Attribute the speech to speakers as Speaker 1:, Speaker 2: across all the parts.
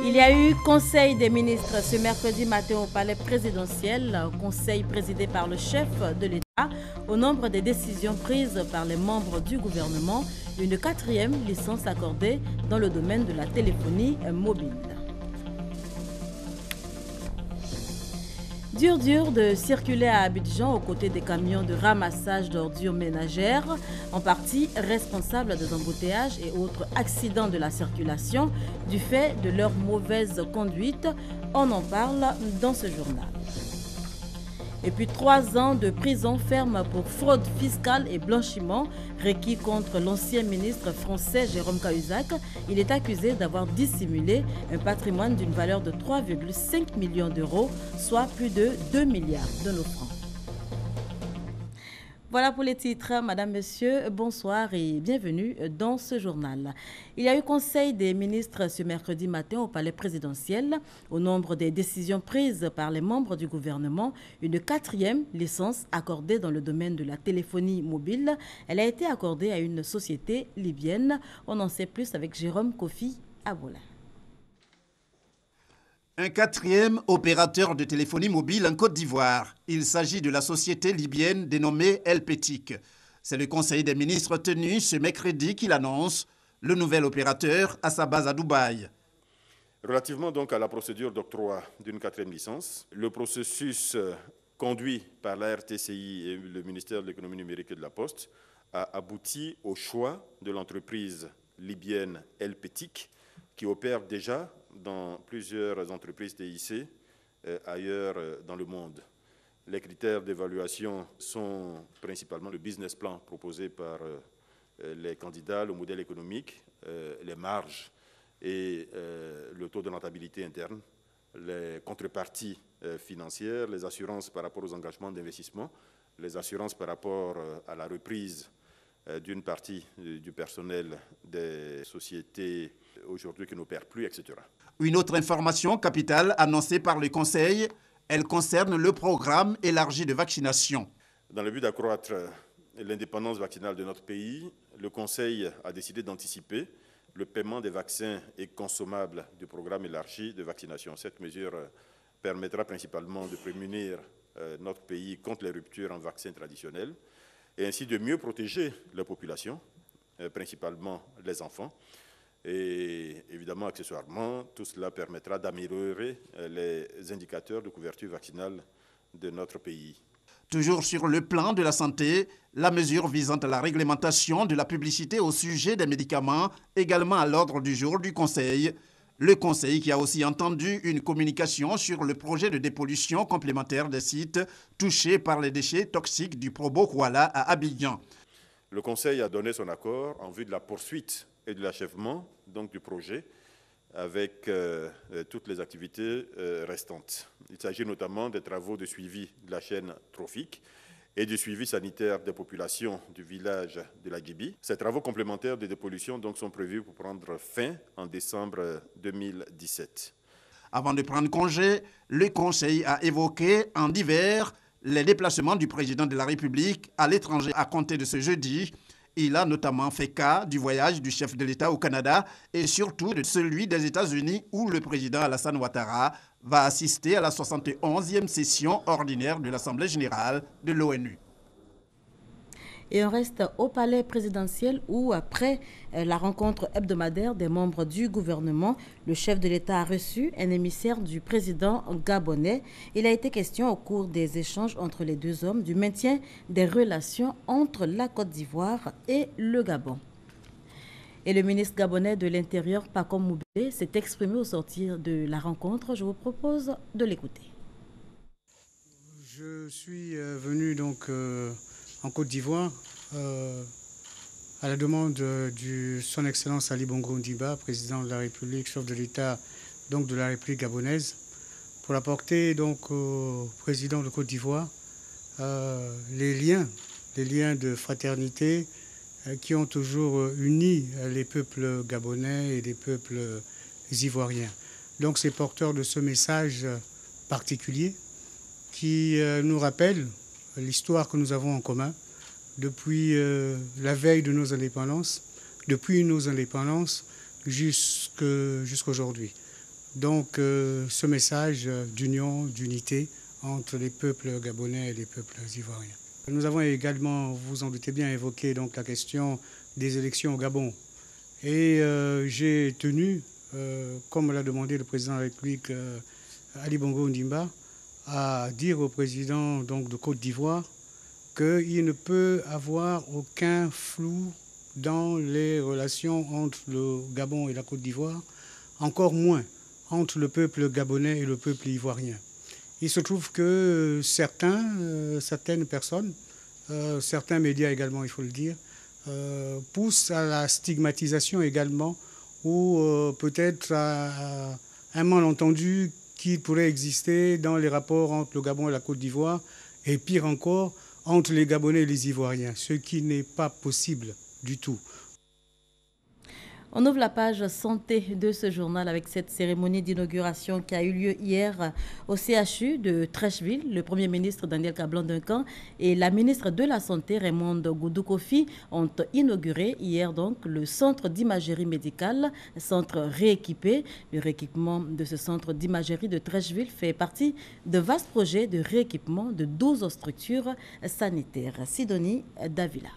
Speaker 1: Il y a eu conseil des ministres ce mercredi matin au palais présidentiel, conseil présidé par le chef de l'État. Au nombre des décisions prises par les membres du gouvernement, une 4e licence accordée dans le domaine de la téléphonie mobile. Dur de circuler à Abidjan aux côtés des camions de ramassage d'ordures ménagères, en partie responsables des embouteillages et autres accidents de la circulation du fait de leur mauvaise conduite. On en parle dans ce journal. Et puis 3 ans de prison ferme pour fraude fiscale et blanchiment requis contre l'ancien ministre français Jérôme Cahuzac. Il est accusé d'avoir dissimulé un patrimoine d'une valeur de 3,5 millions d'euros, soit plus de 2 milliards de nos francs. Voilà pour les titres. Madame, Monsieur, bonsoir et bienvenue dans ce journal. Il y a eu conseil des ministres ce mercredi matin au palais présidentiel. Au nombre des décisions prises par les membres du gouvernement, une 4e licence accordée dans le domaine de la téléphonie mobile. Elle a été accordée à une société libyenne. On en sait plus avec Jérôme Kofi Aboula.
Speaker 2: Un 4e opérateur de téléphonie mobile en Côte d'Ivoire. Il s'agit de la société libyenne dénommée Helpetic. C'est le conseil des ministres tenu ce mercredi qui l'annonce. Le nouvel opérateur a sa base à Dubaï.
Speaker 3: Relativement donc à la procédure d'octroi d'une 4e licence, le processus conduit par la RTCI et le ministère de l'économie numérique et de la Poste a abouti au choix de l'entreprise libyenne Helpetic qui opère déjà dans plusieurs entreprises TIC ailleurs dans le monde. Les critères d'évaluation sont principalement le business plan proposé par les candidats, le modèle économique, les marges et le taux de rentabilité interne, les contreparties financières, les assurances par rapport aux engagements d'investissement, les assurances par rapport à la reprise d'une partie du personnel des sociétés aujourd'hui qui n'opèrent plus, etc.
Speaker 2: Une autre information capitale annoncée par le Conseil, elle concerne le programme élargi de vaccination.
Speaker 3: Dans le but d'accroître l'indépendance vaccinale de notre pays, le Conseil a décidé d'anticiper le paiement des vaccins et consommables du programme élargi de vaccination. Cette mesure permettra principalement de prémunir notre pays contre les ruptures en vaccins traditionnels et ainsi de mieux protéger la population, principalement les enfants. Et évidemment, accessoirement, tout cela permettra d'améliorer les indicateurs de couverture vaccinale de notre pays.
Speaker 2: Toujours sur le plan de la santé, la mesure visant à la réglementation de la publicité au sujet des médicaments, également à l'ordre du jour du Conseil. Le Conseil qui a aussi entendu une communication sur le projet de dépollution complémentaire des sites touchés par les déchets toxiques du Probo Kuala à Abidjan.
Speaker 3: Le Conseil a donné son accord en vue de la poursuite et de l'achèvement donc du projet avec toutes les activités restantes. Il s'agit notamment des travaux de suivi de la chaîne trophique et du suivi sanitaire des populations du village de la Gibi. Ces travaux complémentaires de dépollution donc sont prévus pour prendre fin en décembre 2017.
Speaker 2: Avant de prendre congé, le Conseil a évoqué en divers les déplacements du président de la République à l'étranger à compter de ce jeudi. Il a notamment fait cas du voyage du chef de l'État au Canada et surtout de celui des États-Unis où le président Alassane Ouattara va assister à la 71e session ordinaire de l'Assemblée générale de l'ONU.
Speaker 1: Et on reste au palais présidentiel où, après la rencontre hebdomadaire des membres du gouvernement, le chef de l'État a reçu un émissaire du président gabonais. Il a été question au cours des échanges entre les deux hommes du maintien des relations entre la Côte d'Ivoire et le Gabon. Et le ministre gabonais de l'Intérieur, Pacome Moubé, s'est exprimé au sortir de la rencontre. Je vous propose de l'écouter.
Speaker 4: Je suis venu donc en Côte d'Ivoire, à la demande de son Excellence Ali Bongo Ondimba, président de la République, chef de l'État donc de la République gabonaise, pour apporter donc au président de Côte d'Ivoire les liens de fraternité qui ont toujours uni les peuples gabonais et les peuples ivoiriens. Donc c'est porteur de ce message particulier qui nous rappelle l'histoire que nous avons en commun depuis la veille de nos indépendances, depuis nos indépendances jusqu'aujourd'hui. donc ce message d'union, d'unité entre les peuples gabonais et les peuples ivoiriens. Nous avons également, vous en doutez bien, évoqué donc la question des élections au Gabon. Et j'ai tenu, comme l'a demandé le président de la République, Ali Bongo Ondimba, à dire au président donc, de Côte d'Ivoire qu'il ne peut avoir aucun flou dans les relations entre le Gabon et la Côte d'Ivoire, encore moins entre le peuple gabonais et le peuple ivoirien. Il se trouve que certaines personnes, certains médias également, il faut le dire, poussent à la stigmatisation également ou peut-être à un malentendu qui pourrait exister dans les rapports entre le Gabon et la Côte d'Ivoire et pire encore, entre les Gabonais et les Ivoiriens, ce qui n'est pas possible du tout.
Speaker 1: On ouvre la page santé de ce journal avec cette cérémonie d'inauguration qui a eu lieu hier au CHU de Treichville. Le Premier ministre Daniel Kablan-Duncan et la ministre de la Santé Raymonde Goudou-Kofi ont inauguré hier donc le centre d'imagerie médicale, centre rééquipé. Le rééquipement de ce centre d'imagerie de Treichville fait partie de vastes projets de rééquipement de 12 structures sanitaires. Sidonie Davila.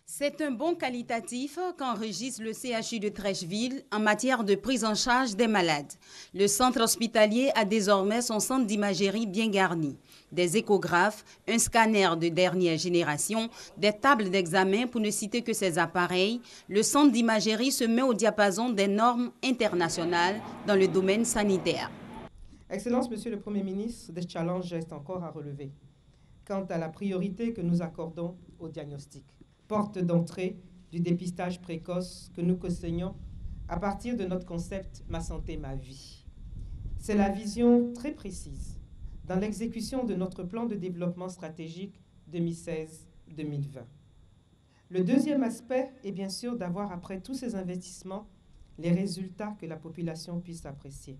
Speaker 5: C'est un bond qualitatif qu'enregistre le CHU de Treichville en matière de prise en charge des malades. Le centre hospitalier a désormais son centre d'imagerie bien garni. Des échographes, un scanner de dernière génération, des tables d'examen pour ne citer que ces appareils, le centre d'imagerie se met au diapason des normes internationales dans le domaine sanitaire.
Speaker 6: Excellence, Monsieur le Premier ministre, des challenges restent encore à relever quant à la priorité que nous accordons au diagnostic. Porte d'entrée du dépistage précoce que nous co-signons à partir de notre concept « Ma santé, ma vie ». C'est la vision très précise dans l'exécution de notre plan de développement stratégique 2016-2020. Le deuxième aspect est bien sûr d'avoir, après tous ces investissements, les résultats que la population puisse apprécier.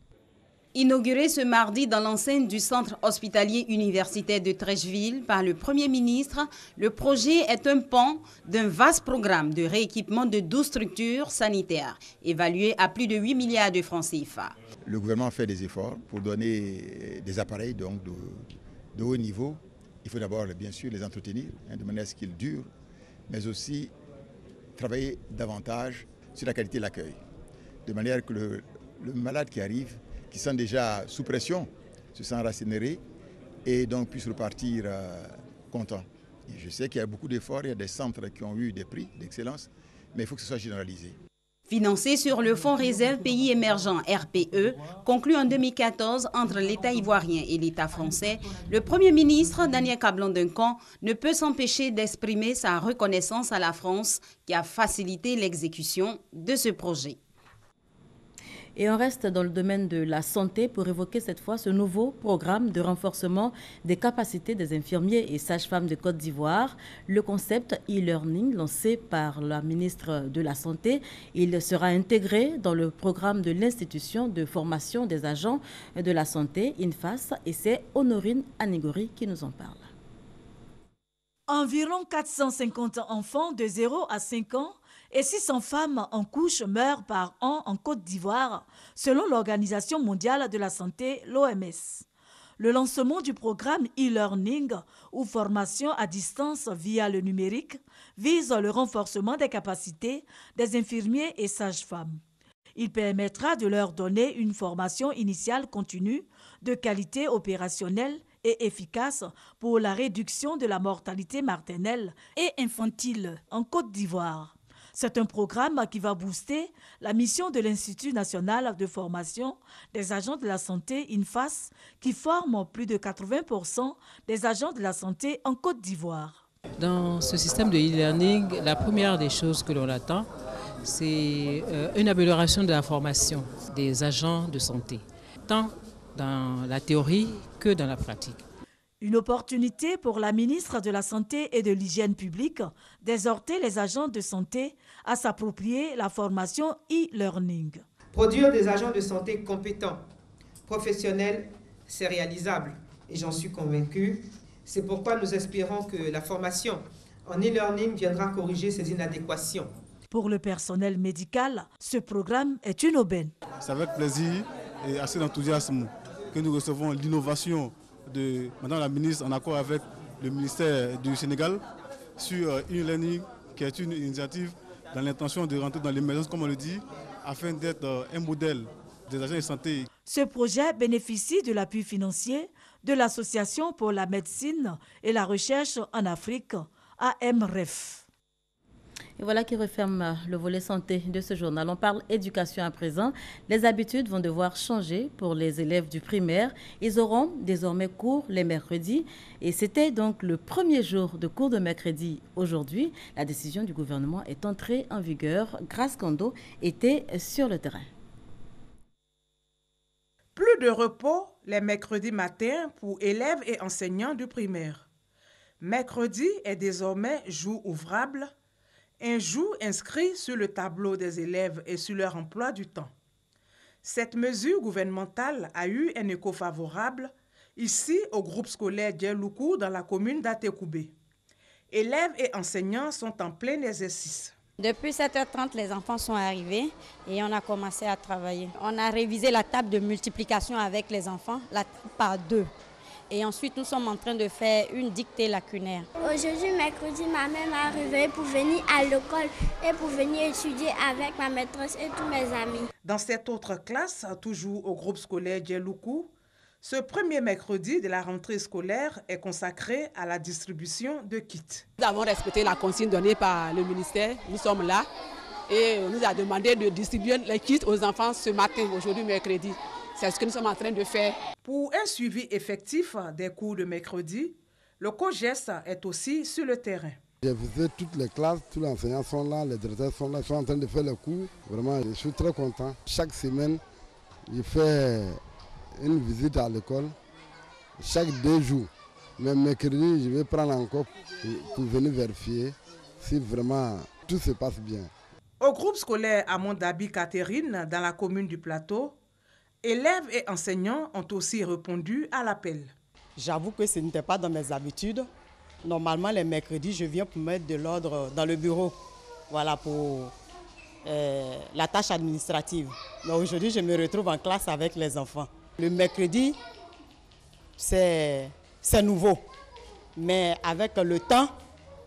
Speaker 5: Inauguré ce mardi dans l'enceinte du centre hospitalier universitaire de Treichville par le Premier ministre, le projet est un pan d'un vaste programme de rééquipement de 12 structures sanitaires, évalué à plus de 8 milliards de francs CFA.
Speaker 7: Le gouvernement fait des efforts pour donner des appareils donc, de haut niveau. Il faut d'abord bien sûr les entretenir de manière à ce qu'ils durent, mais aussi travailler davantage sur la qualité de l'accueil, de manière que le malade qui arrive, qui sont déjà sous pression, se sent racinéré et donc puissent repartir contents. Et je sais qu'il y a beaucoup d'efforts, il y a des centres qui ont eu des prix d'excellence, mais il faut que ce soit généralisé.
Speaker 5: Financé sur le Fonds Réserve Pays Émergents RPE, conclu en 2014 entre l'État ivoirien et l'État français, le Premier ministre Daniel Kablan-Duncan ne peut s'empêcher d'exprimer sa reconnaissance à la France qui a facilité l'exécution de ce projet.
Speaker 1: Et on reste dans le domaine de la santé pour évoquer cette fois ce nouveau programme de renforcement des capacités des infirmiers et sages-femmes de Côte d'Ivoire. Le concept e-learning lancé par la ministre de la Santé, il sera intégré dans le programme de l'institution de formation des agents de la santé, INFAS, et c'est Honorine Anigori qui nous en parle.
Speaker 8: Environ 450 enfants de 0 à 5 ans et 600 femmes en couche meurent par an en Côte d'Ivoire, selon l'Organisation mondiale de la santé, l'OMS. Le lancement du programme e-learning ou formation à distance via le numérique vise le renforcement des capacités des infirmiers et sages-femmes. Il permettra de leur donner une formation initiale continue de qualité opérationnelle et efficace pour la réduction de la mortalité maternelle et infantile en Côte d'Ivoire. C'est un programme qui va booster la mission de l'Institut national de formation des agents de la santé, INFAS, qui forme plus de 80% des agents de la santé en Côte d'Ivoire.
Speaker 9: Dans ce système de e-learning, la première des choses que l'on attend, c'est une amélioration de la formation des agents de santé, tant dans la théorie que dans la pratique.
Speaker 8: Une opportunité pour la ministre de la Santé et de l'Hygiène publique d'exhorter les agents de santé à s'approprier la formation e-learning.
Speaker 6: Produire des agents de santé compétents, professionnels, c'est réalisable et j'en suis convaincu. C'est pourquoi nous espérons que la formation en e-learning viendra corriger ces inadéquations
Speaker 8: Pour le personnel médical, ce programme est une aubaine.
Speaker 10: C'est avec plaisir et assez d'enthousiasme que nous recevons l'innovation de Madame la ministre en accord avec le ministère du Sénégal sur e-learning, qui est une initiative dans l'intention de rentrer dans l'émergence, comme on le dit, afin d'être un modèle des agents de santé.
Speaker 8: Ce projet bénéficie de l'appui financier de l'Association pour la médecine et la recherche en Afrique, AMREF.
Speaker 1: Et voilà qui referme le volet santé de ce journal. On parle éducation à présent. Les habitudes vont devoir changer pour les élèves du primaire. Ils auront désormais cours les mercredis. Et c'était donc le premier jour de cours de mercredi aujourd'hui. La décision du gouvernement est entrée en vigueur. Grace Kondo était sur le terrain.
Speaker 11: Plus de repos les mercredis matins pour élèves et enseignants du primaire. Mercredi est désormais jour ouvrable, un jour inscrit sur le tableau des élèves et sur leur emploi du temps. Cette mesure gouvernementale a eu un écho favorable ici au groupe scolaire Djeloukou dans la commune d'Atekoubé. Élèves et enseignants sont en plein exercice.
Speaker 12: Depuis 7h30, les enfants sont arrivés et on a commencé à travailler. On a révisé la table de multiplication avec les enfants, la table par 2. Et ensuite, nous sommes en train de faire une dictée lacunaire.
Speaker 13: Aujourd'hui, mercredi, ma mère m'a réveillée pour venir à l'école et pour venir étudier avec ma maîtresse et tous mes amis.
Speaker 11: Dans cette autre classe, toujours au groupe scolaire Djeloukou, ce premier mercredi de la rentrée scolaire est consacré à la distribution de kits.
Speaker 14: Nous avons respecté la consigne donnée par le ministère. Nous sommes là et on nous a demandé de distribuer les kits aux enfants ce matin, aujourd'hui mercredi. C'est ce que nous sommes en train de faire.
Speaker 11: Pour un suivi effectif des cours de mercredi, le COGES est aussi sur le terrain.
Speaker 15: J'ai visité toutes les classes, tous les enseignants sont là, les directeurs sont là, ils sont en train de faire les cours. Vraiment, je suis très content. Chaque semaine, je fais une visite à l'école, chaque 2 jours. Mais mercredi, je vais prendre encore pour venir vérifier si vraiment tout se passe bien.
Speaker 11: Au groupe scolaire Amondabi Catherine, dans la commune du Plateau, élèves et enseignants ont aussi répondu à l'appel.
Speaker 16: J'avoue que ce n'était pas dans mes habitudes. Normalement, les mercredis, je viens pour mettre de l'ordre dans le bureau. Voilà, pour la tâche administrative. Mais aujourd'hui, je me retrouve en classe avec les enfants. Le mercredi, c'est nouveau. Mais avec le temps,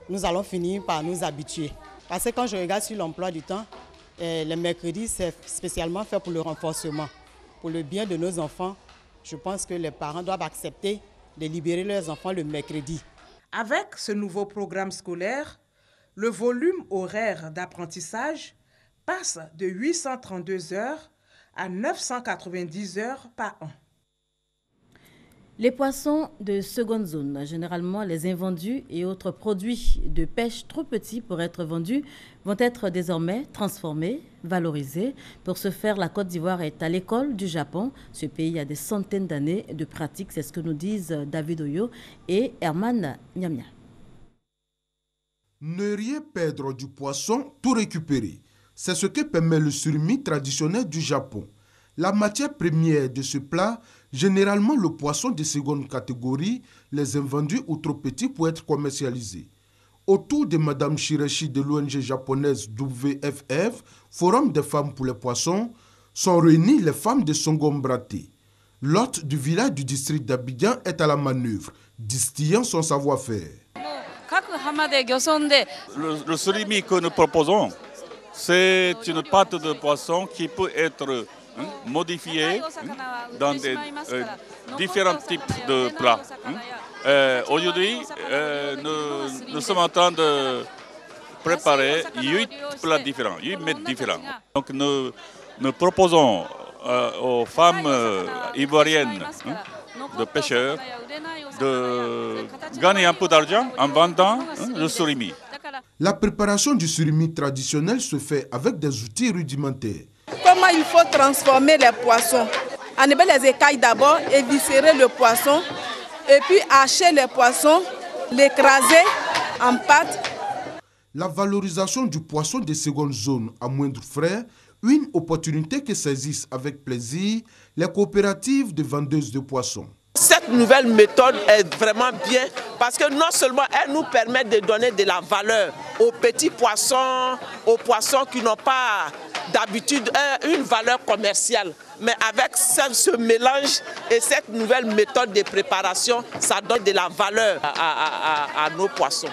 Speaker 16: nous allons finir par nous habituer. Parce que quand je regarde sur l'emploi du temps, le mercredi, c'est spécialement fait pour le renforcement. Pour le bien de nos enfants, je pense que les parents doivent accepter de libérer leurs enfants le mercredi.
Speaker 11: Avec ce nouveau programme scolaire, le volume horaire d'apprentissage passe de 832 heures à 990 heures par an.
Speaker 1: Les poissons de seconde zone, généralement les invendus et autres produits de pêche trop petits pour être vendus, vont être désormais transformés, valorisés. Pour ce faire, la Côte d'Ivoire est à l'école du Japon. Ce pays a des centaines d'années de pratique, c'est ce que nous disent David Oyo et Herman Nyamia.
Speaker 17: Ne rien perdre du poisson, tout récupérer. C'est ce que permet le surimi traditionnel du Japon. La matière première de ce plat, généralement le poisson de seconde catégorie, les invendus ou trop petits pour être commercialisés. Autour de Mme Shireshi de l'ONG japonaise WFF, Forum des femmes pour les poissons, sont réunies les femmes de Songombraté. L'hôte du village du district d'Abidjan est à la manœuvre, distillant son savoir-faire.
Speaker 18: Le surimi que nous proposons, c'est une pâte de poisson qui peut être modifiée dans différents types de plats. Aujourd'hui, nous sommes en train de préparer 8 plats différents, 8 mets différents. Donc nous proposons aux femmes ivoiriennes de pêcheurs de gagner un peu d'argent en vendant le surimi.
Speaker 17: La préparation du surimi traditionnel se fait avec des outils rudimentaires.
Speaker 19: Comment il faut transformer les poissons? Enlever les écailles d'abord, éviscérer le poisson et puis hacher les poissons, l'écraser en pâte.
Speaker 17: La valorisation du poisson de seconde zone à moindre frais, une opportunité que saisissent avec plaisir les coopératives de vendeuses de poissons.
Speaker 20: Cette nouvelle méthode est vraiment bien parce que non seulement elle nous permet de donner de la valeur aux petits poissons, aux poissons qui n'ont pas d'habitude une valeur commerciale, mais avec ce mélange et cette nouvelle méthode de préparation, ça donne de la valeur à nos poissons.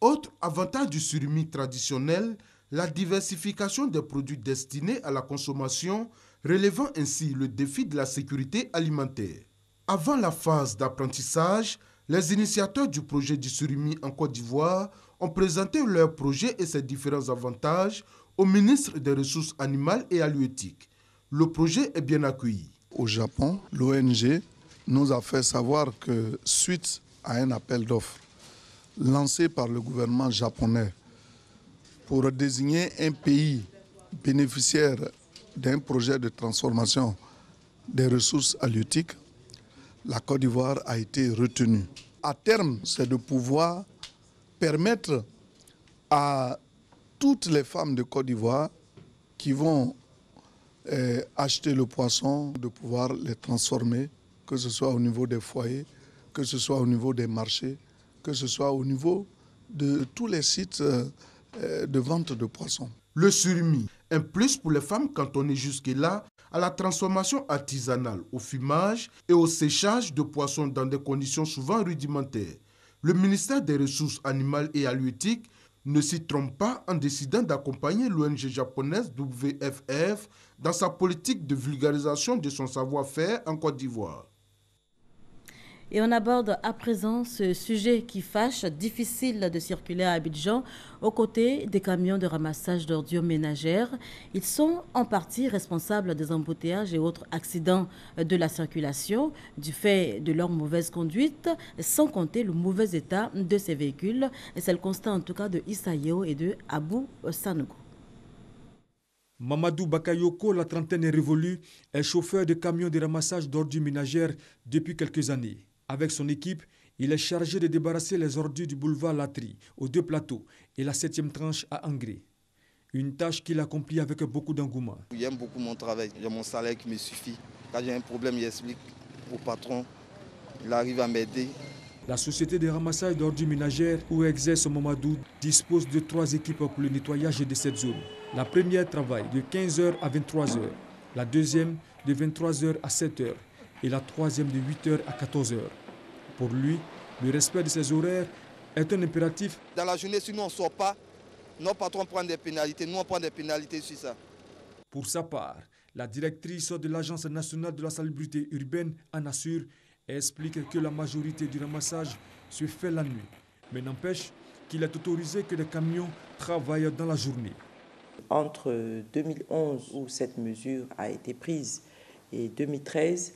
Speaker 17: Autre avantage du surimi traditionnel, la diversification des produits destinés à la consommation, relevant ainsi le défi de la sécurité alimentaire. Avant la phase d'apprentissage, les initiateurs du projet du surimi en Côte d'Ivoire ont présenté leur projet et ses différents avantages au ministre des Ressources animales et halieutiques. Le projet est bien accueilli.
Speaker 21: Au Japon, l'ONG nous a fait savoir que suite à un appel d'offres lancé par le gouvernement japonais pour désigner un pays bénéficiaire d'un projet de transformation des ressources halieutiques, la Côte d'Ivoire a été retenue. À terme, c'est de pouvoir permettre à toutes les femmes de Côte d'Ivoire qui vont acheter le poisson, de pouvoir les transformer, que ce soit au niveau des foyers, que ce soit au niveau des marchés, que ce soit au niveau de tous les sites de vente de poissons.
Speaker 17: Le surimi, un plus pour les femmes cantonnées jusque-là à la transformation artisanale, au fumage et au séchage de poissons dans des conditions souvent rudimentaires. Le ministère des Ressources animales et halieutiques ne s'y trompe pas en décidant d'accompagner l'ONG japonaise WFF dans sa politique de vulgarisation de son savoir-faire en Côte d'Ivoire.
Speaker 1: Et on aborde à présent ce sujet qui fâche, difficile de circuler à Abidjan, aux côtés des camions de ramassage d'ordures ménagères. Ils sont en partie responsables des embouteillages et autres accidents de la circulation du fait de leur mauvaise conduite, sans compter le mauvais état de ces véhicules. Et c'est le constat en tout cas de Issaïo et de Abou Sanogo.
Speaker 22: Mamadou Bakayoko, la trentaine est révolue, est chauffeur de camions de ramassage d'ordures ménagères depuis quelques années. Avec son équipe, il est chargé de débarrasser les ordures du boulevard Latry, aux 2 plateaux, et la 7e tranche à Angré. Une tâche qu'il accomplit avec beaucoup d'engouement.
Speaker 23: J'aime beaucoup mon travail, j'ai mon salaire qui me suffit. Quand j'ai un problème, j'explique au patron, il arrive à m'aider.
Speaker 22: La société de ramassage d'ordures ménagères où exerce Mamadou dispose de 3 équipes pour le nettoyage de cette zone. La première travaille de 15h à 23h, la deuxième de 23h à 7h et la troisième de 8h à 14h. Pour lui, le respect de ses horaires est un impératif.
Speaker 23: Dans la journée, si nous on ne sort pas, nos patrons prennent des pénalités, nous on prend des pénalités sur ça.
Speaker 22: Pour sa part, la directrice de l'Agence nationale de la salubrité urbaine, en assure, explique que la majorité du ramassage se fait la nuit, mais n'empêche qu'il est autorisé que les camions travaillent dans la journée.
Speaker 24: Entre 2011, où cette mesure a été prise, et 2013,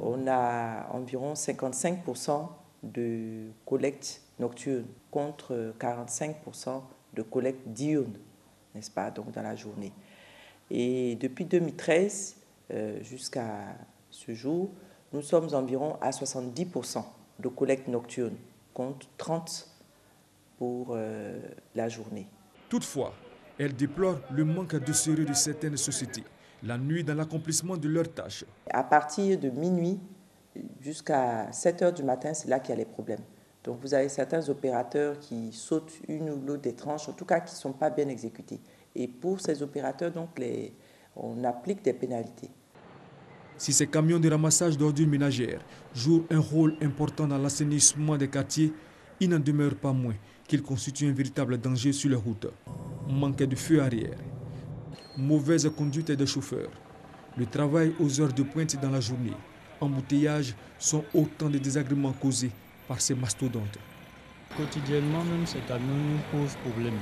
Speaker 24: on a environ 55% de collecte nocturne contre 45% de collecte diurne, n'est-ce pas, donc dans la journée. Et depuis 2013 jusqu'à ce jour, nous sommes environ à 70% de collecte nocturne contre 30% pour la journée.
Speaker 22: Toutefois, elle déplore le manque de sérieux de certaines sociétés la nuit dans l'accomplissement de leurs tâches.
Speaker 24: À partir de minuit jusqu'à 7h du matin, c'est là qu'il y a les problèmes. Donc vous avez certains opérateurs qui sautent une ou l'autre des tranches, en tout cas qui ne sont pas bien exécutés. Et pour ces opérateurs, donc, on applique des pénalités.
Speaker 22: Si ces camions de ramassage d'ordures ménagères jouent un rôle important dans l'assainissement des quartiers, il n'en demeure pas moins qu'ils constituent un véritable danger sur les routes. Manque de feu arrière, mauvaise conduite des chauffeurs, le travail aux heures de pointe dans la journée, embouteillages sont autant de désagréments causés par ces mastodontes.
Speaker 25: Quotidiennement, même ces camions nous posent problème.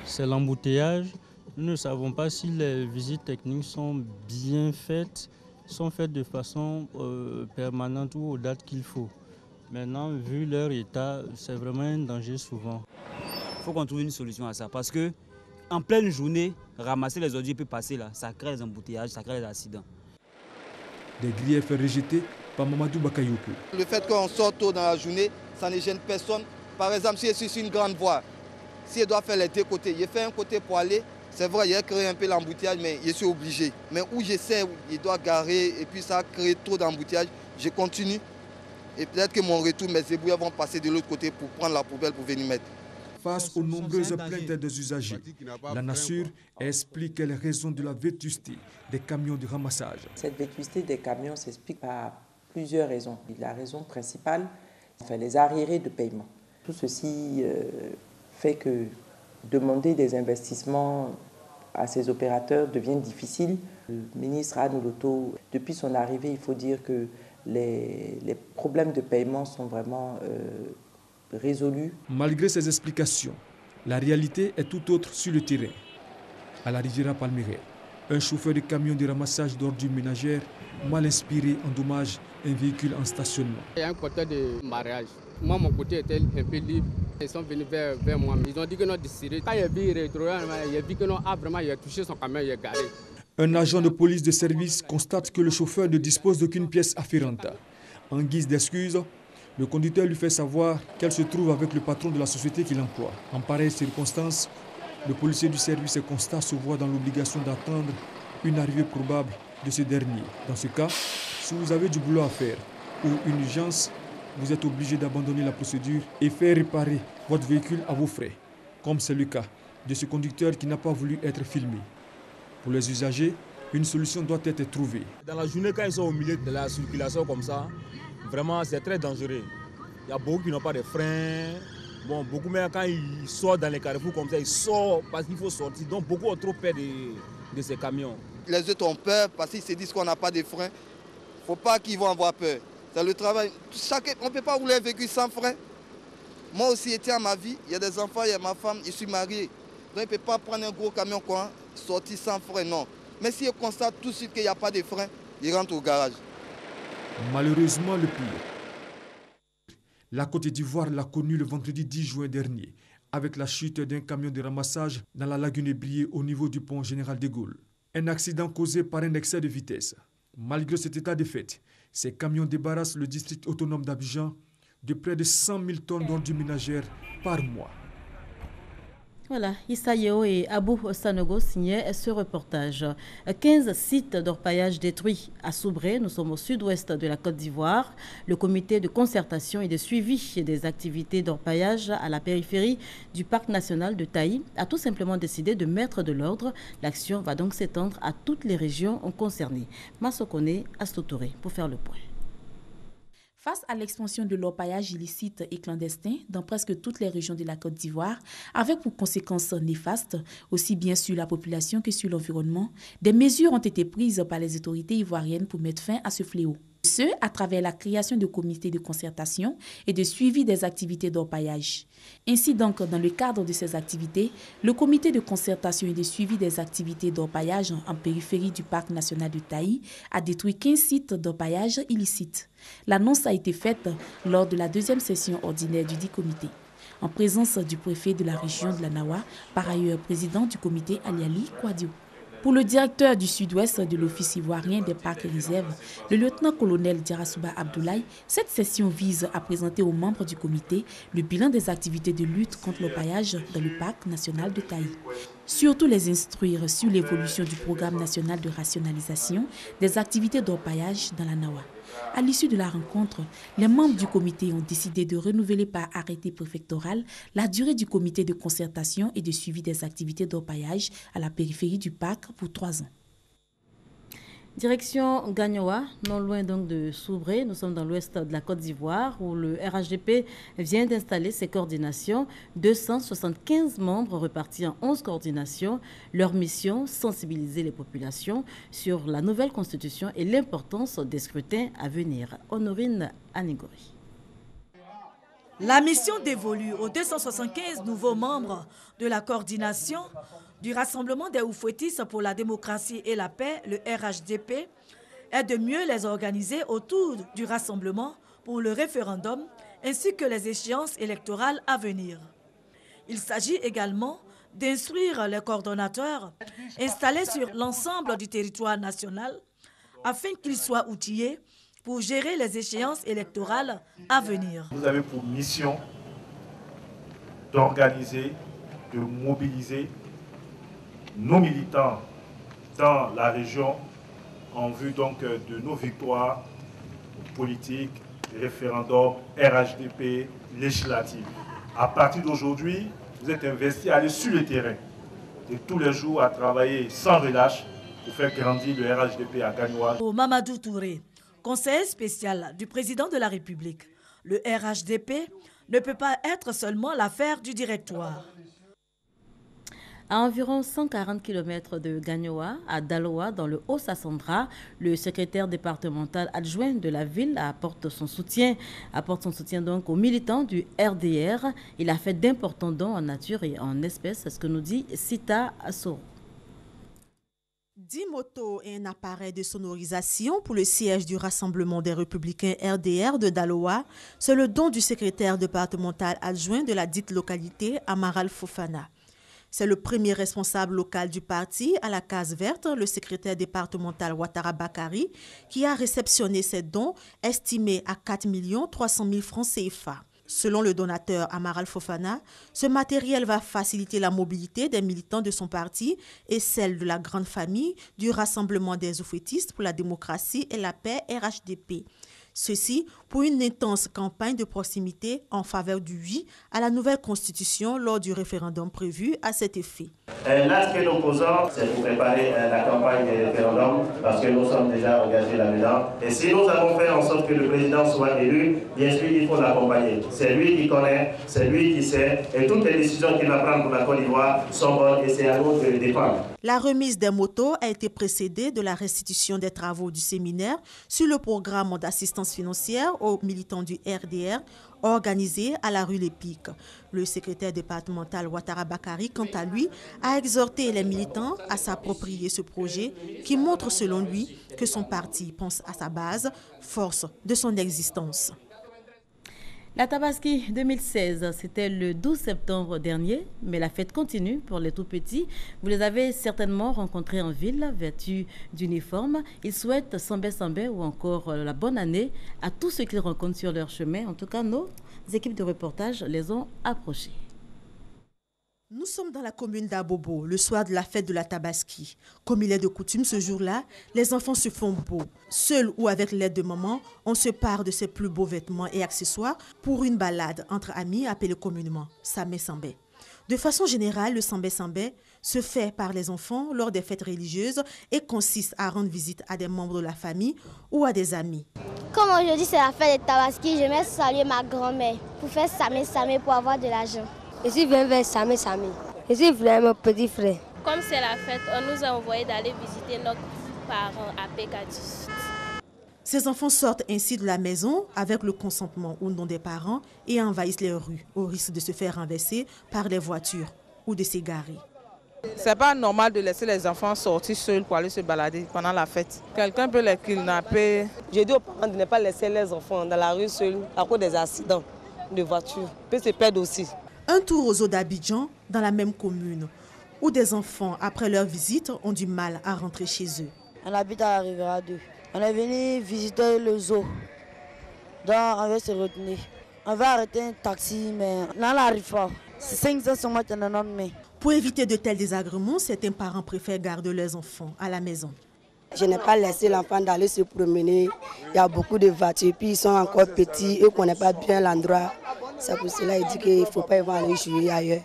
Speaker 25: C'est l'embouteillage. Nous ne savons pas si les visites techniques sont bien faites, sont faites de façon permanente ou aux dates qu'il faut. Maintenant, vu leur état, c'est vraiment un danger souvent.
Speaker 26: Il faut qu'on trouve une solution à ça parce que en pleine journée, ramasser les ordures peut passer là, ça crée des embouteillages, ça crée des accidents.
Speaker 22: Des griefs rejetés par Mamadou Bakayoko.
Speaker 23: Le fait qu'on sorte tôt dans la journée, ça ne gêne personne. Par exemple, si je suis sur une grande voie, si je dois faire les 2 côtés, je fais un côté pour aller, c'est vrai, il a créé un peu l'embouteillage, mais je suis obligé. Mais où j'essaie, je dois garer et puis ça crée trop d'embouteillage, je continue Et peut-être que mon retour, mes éboueurs vont passer de l'autre côté pour prendre la poubelle pour venir mettre.
Speaker 22: Face aux nombreuses plaintes des usagers, la Nassur explique les raisons de la vétusté des camions de ramassage.
Speaker 24: Cette vétusté des camions s'explique par plusieurs raisons. La raison principale, c'est les arriérés de paiement. Tout ceci fait que demander des investissements à ces opérateurs devient difficile. Le ministre Anne Loto, depuis son arrivée, il faut dire que les problèmes de paiement sont vraiment résolus.
Speaker 22: Malgré ces explications, la réalité est tout autre sur le terrain. À la Riviera Palmeraie, un chauffeur de camion de ramassage d'ordures ménagères mal inspiré endommage un véhicule en stationnement.
Speaker 2: Il y a un côté de mariage. Moi, mon côté était un peu libre. Ils sont venus vers moi. Ils ont dit que non, décidé. Quand il a vu rétro, il a vu que non, vraiment, il a touché son camion, il a garé.
Speaker 22: Un agent de police de service constate que le chauffeur ne dispose d'aucune pièce afférente. En guise d'excuse, le conducteur lui fait savoir qu'elle se trouve avec le patron de la société qu'il emploie. En pareille circonstance, le policier du service constat se voit dans l'obligation d'attendre une arrivée probable de ce dernier. Dans ce cas, si vous avez du boulot à faire ou une urgence, vous êtes obligé d'abandonner la procédure et faire réparer votre véhicule à vos frais, comme c'est le cas de ce conducteur qui n'a pas voulu être filmé. Pour les usagers, une solution doit être trouvée.
Speaker 3: Dans la journée, quand ils sont au milieu de la circulation comme ça, vraiment c'est très dangereux. Il y a beaucoup qui n'ont pas de freins. Bon, beaucoup même quand ils sortent dans les carrefours comme ça, ils sortent parce qu'il faut sortir. Donc beaucoup ont trop peur de ces camions.
Speaker 23: Les autres ont peur parce qu'ils se disent qu'on n'a pas de freins. Il ne faut pas qu'ils vont avoir peur. C'est le travail. On ne peut pas rouler un véhicule sans frein. Moi aussi, étant à ma vie, il y a des enfants, il y a ma femme, je suis marié. Donc, il ne peut pas prendre un gros camion, sortir sans frein, non. Mais s'il constate tout de suite qu'il n'y a pas de frein, il rentre au garage.
Speaker 22: Malheureusement, le pire. La Côte d'Ivoire l'a connu le vendredi 10 juin dernier, avec la chute d'un camion de ramassage dans la lagune Brié au niveau du pont Général de Gaulle. Un accident causé par un excès de vitesse. Malgré cet état de fait, ces camions débarrassent le district autonome d'Abidjan de près de 100 000 tonnes d'ordures ménagères par mois.
Speaker 1: Voilà, Issa Yeo et Abou Sanogo signaient ce reportage. 15 sites d'orpaillage détruits à Soubré, nous sommes au sud-ouest de la Côte d'Ivoire. Le comité de concertation et de suivi des activités d'orpaillage à la périphérie du parc national de Taï a tout simplement décidé de mettre de l'ordre. L'action va donc s'étendre à toutes les régions concernées. Massokone Astotoré pour faire le point.
Speaker 4: Face à l'expansion de l'orpaillage illicite et clandestin dans presque toutes les régions de la Côte d'Ivoire, avec pour conséquences néfastes, aussi bien sur la population que sur l'environnement, des mesures ont été prises par les autorités ivoiriennes pour mettre fin à ce fléau. Ce, à travers la création de comités de concertation et de suivi des activités d'orpaillage. Ainsi donc, dans le cadre de ces activités, le comité de concertation et de suivi des activités d'orpaillage en périphérie du parc national de Taï a détruit 15 sites d'orpaillage illicites. L'annonce a été faite lors de la deuxième session ordinaire du dit comité, en présence du préfet de la région de la Nawa, par ailleurs président du comité Aliali Kouadio. Pour le directeur du sud-ouest de l'Office ivoirien des parcs et réserves, le lieutenant-colonel Diarasouba Abdoulaye, cette session vise à présenter aux membres du comité le bilan des activités de lutte contre l'orpaillage dans le parc national de Taï. Surtout les instruire sur l'évolution du programme national de rationalisation des activités d'orpaillage dans la Nawa. À l'issue de la rencontre, les membres du comité ont décidé de renouveler par arrêté préfectoral la durée du comité de concertation et de suivi des activités d'orpaillage à la périphérie du parc pour 3 ans.
Speaker 1: Direction Gagnoa, non loin donc de Soubré, nous sommes dans l'ouest de la Côte d'Ivoire où le RHDP vient d'installer ses coordinations. 275 membres repartis en 11 coordinations. Leur mission, sensibiliser les populations sur la nouvelle constitution et l'importance des scrutins à venir. Honorine Anigori.
Speaker 8: La mission dévolue aux 275 nouveaux membres de la coordination du Rassemblement des Oufouettis pour la démocratie et la paix, le RHDP, est de mieux les organiser autour du rassemblement pour le référendum ainsi que les échéances électorales à venir. Il s'agit également d'instruire les coordonnateurs installés sur l'ensemble du territoire national afin qu'ils soient outillés pour gérer les échéances électorales à venir.
Speaker 5: Vous avez pour mission d'organiser, de mobiliser nos militants dans la région en vue donc de nos victoires politiques référendum RHDP législatif. À partir d'aujourd'hui, vous êtes investis à aller sur le terrain et tous les jours à travailler sans relâche pour faire grandir le RHDP à Gagnoa.
Speaker 8: Pour Mamadou Touré, conseiller spécial du président de la République, le RHDP ne peut pas être seulement l'affaire du directoire.
Speaker 1: À environ 140 km de Gagnoa, à Daloa, dans le Haut-Sassandra, le secrétaire départemental adjoint de la ville apporte son soutien donc aux militants du RDR. Il a fait d'importants dons en nature et en espèces, c'est ce que nous dit Sita Assoro.
Speaker 6: 10 motos et un appareil de sonorisation pour le siège du Rassemblement des Républicains RDR de Daloa, c'est le don du secrétaire départemental adjoint de la dite localité, Amaral Fofana. C'est le premier responsable local du parti à la case verte, le secrétaire départemental Ouattara Bakari, qui a réceptionné ces dons estimés à 4 300 000 francs CFA. Selon le donateur Amaral Fofana, ce matériel va faciliter la mobilité des militants de son parti et celle de la grande famille du Rassemblement des oufétistes pour la démocratie et la paix RHDP. Ceci pour une intense campagne de proximité en faveur du oui à la nouvelle constitution lors du référendum prévu à cet effet.
Speaker 7: L'acte que nous posons, c'est pour préparer la campagne des référendums parce que nous sommes déjà engagés là-dedans. Et si nous avons fait en sorte que le président soit élu, bien sûr, il faut l'accompagner. C'est lui qui connaît, c'est lui qui sait, et toutes les décisions qu'il va prendre pour la Côte d'Ivoire sont bonnes et c'est à nous de les défendre.
Speaker 6: La remise des motos a été précédée de la restitution des travaux du séminaire sur le programme d'assistance financière aux militants du RDR organisé à la rue Lépic. Le secrétaire départemental Ouattara Bakari, quant à lui, a exhorté les militants à s'approprier ce projet qui montre selon lui que son parti pense à sa base, force de son existence.
Speaker 1: La Tabaski 2016, c'était le 12 septembre dernier, mais la fête continue pour les tout-petits. Vous les avez certainement rencontrés en ville, vêtus d'uniforme. Ils souhaitent Sambé ou encore la bonne année à tous ceux qu'ils rencontrent sur leur chemin. En tout cas, nos équipes de reportage les ont approchés.
Speaker 6: Nous sommes dans la commune d'Abobo, le soir de la fête de la Tabaski. Comme il est de coutume ce jour-là, les enfants se font beaux. Seuls ou avec l'aide de maman, on se part de ses plus beaux vêtements et accessoires pour une balade entre amis appelée communément Samé-Sambé. De façon générale, le Sambé-Sambé se fait par les enfants lors des fêtes religieuses et consiste à rendre visite à des membres de la famille ou à des amis.
Speaker 9: Comme aujourd'hui c'est la fête de Tabaski, je vais saluer ma grand-mère pour faire Samé-Samé pour avoir de l'argent.
Speaker 10: Je suis venu vers Samé-Samé. Je suis vraiment mon petit frère.
Speaker 12: Comme c'est la fête, on nous a envoyé d'aller visiter notre parent à Pécadus.
Speaker 6: Ces enfants sortent ainsi de la maison avec le consentement ou non des parents et envahissent les rues au risque de se faire renverser par les voitures ou de s'égarer.
Speaker 11: C'est pas normal de laisser les enfants sortir seuls pour aller se balader pendant la fête. Quelqu'un peut les kidnapper.
Speaker 10: Je dis aux parents de ne pas laisser les enfants dans la rue seuls à cause des accidents de voitures. Ils peuvent se perdre aussi.
Speaker 6: Un tour aux eaux d'Abidjan, dans la même commune, où des enfants, après leur visite, ont du mal à rentrer chez eux.
Speaker 10: On habite à la Riviera 2. On est venu visiter le zoo. Donc on va se retenir. On va arrêter un taxi, mais on n'arrive pas. C'est 500 sur moi, mais.
Speaker 6: Pour éviter de tels désagréments, certains parents préfèrent garder leurs enfants à la maison.
Speaker 10: Je n'ai pas laissé l'enfant d'aller se promener. Il y a beaucoup de voitures, puis ils sont encore petits, eux ne connaissent pas bien l'endroit. C'est pour cela qu'il dit qu'il ne faut pas aller jouer ailleurs,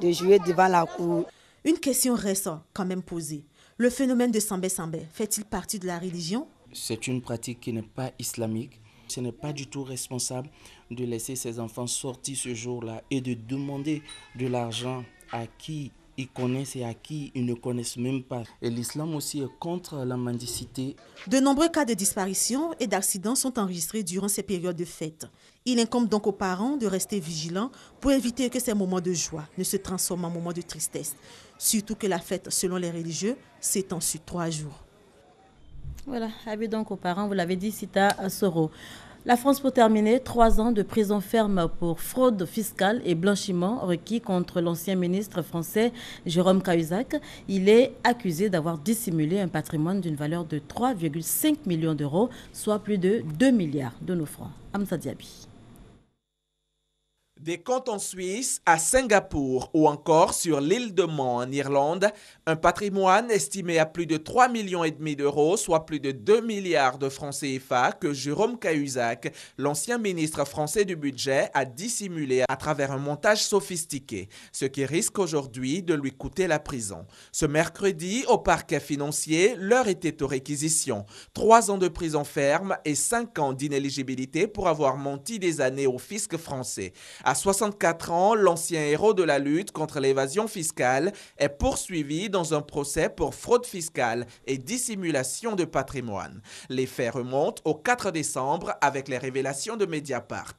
Speaker 10: de jouer devant la cour.
Speaker 6: Une question reste quand même posée. Le phénomène de Sambé-Sambé fait-il partie de la religion?
Speaker 13: C'est une pratique qui n'est pas islamique. Ce n'est pas du tout responsable de laisser ses enfants sortir ce jour-là et de demander de l'argent à qui ils connaissent et à qui ils ne connaissent même pas. Et l'islam aussi est contre la mendicité.
Speaker 6: De nombreux cas de disparition et d'accidents sont enregistrés durant ces périodes de fête. Il incombe donc aux parents de rester vigilants pour éviter que ces moments de joie ne se transforment en moments de tristesse. Surtout que la fête, selon les religieux, s'étend sur 3 jours.
Speaker 1: Voilà, avis donc aux parents, vous l'avez dit, Sita Assoro. La France pour terminer, 3 ans de prison ferme pour fraude fiscale et blanchiment requis contre l'ancien ministre français Jérôme Cahuzac. Il est accusé d'avoir dissimulé un patrimoine d'une valeur de 3,5 millions d'euros, soit plus de 2 milliards de nos francs. Amsa Diaby.
Speaker 14: Des comptes en Suisse, à Singapour ou encore sur l'île de Man en Irlande, un patrimoine estimé à plus de 3,5 millions d'euros, soit plus de 2 milliards de francs CFA que Jérôme Cahuzac, l'ancien ministre français du budget, a dissimulé à travers un montage sophistiqué, ce qui risque aujourd'hui de lui coûter la prison. Ce mercredi, au parquet financier, l'heure était aux réquisitions. 3 ans de prison ferme et 5 ans d'inéligibilité pour avoir menti des années au fisc français. À 64 ans, l'ancien héros de la lutte contre l'évasion fiscale est poursuivi dans un procès pour fraude fiscale et dissimulation de patrimoine. Les faits remontent au 4 décembre avec les révélations de Mediapart.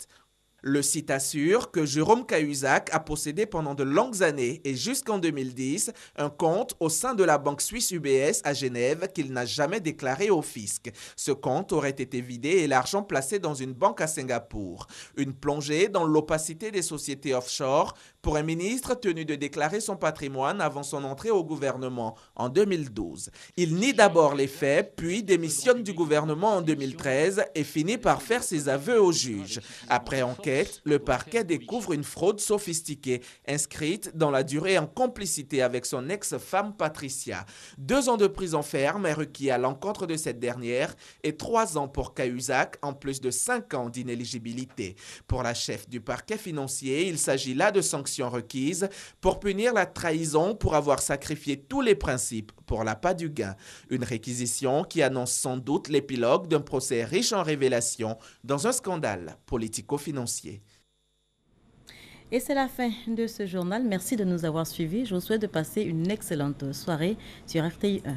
Speaker 14: Le site assure que Jérôme Cahuzac a possédé pendant de longues années et jusqu'en 2010 un compte au sein de la banque suisse UBS à Genève qu'il n'a jamais déclaré au fisc. Ce compte aurait été vidé et l'argent placé dans une banque à Singapour. Une plongée dans l'opacité des sociétés offshore pour un ministre tenu de déclarer son patrimoine avant son entrée au gouvernement en 2012. Il nie d'abord les faits, puis démissionne du gouvernement en 2013 et finit par faire ses aveux au juge. Après enquête, le parquet découvre une fraude sophistiquée, inscrite dans la durée en complicité avec son ex-femme Patricia. 2 ans de prison ferme est requis à l'encontre de cette dernière et 3 ans pour Cahuzac, en plus de 5 ans d'inéligibilité. Pour la chef du parquet financier, il s'agit là de sanctions requises pour punir la trahison pour avoir sacrifié tous les principes pour l'appât du gain. Une réquisition qui annonce sans doute l'épilogue d'un procès riche en révélations dans un scandale politico-financier.
Speaker 1: Et c'est la fin de ce journal. Merci de nous avoir suivis. Je vous souhaite de passer une excellente soirée sur RTI 1.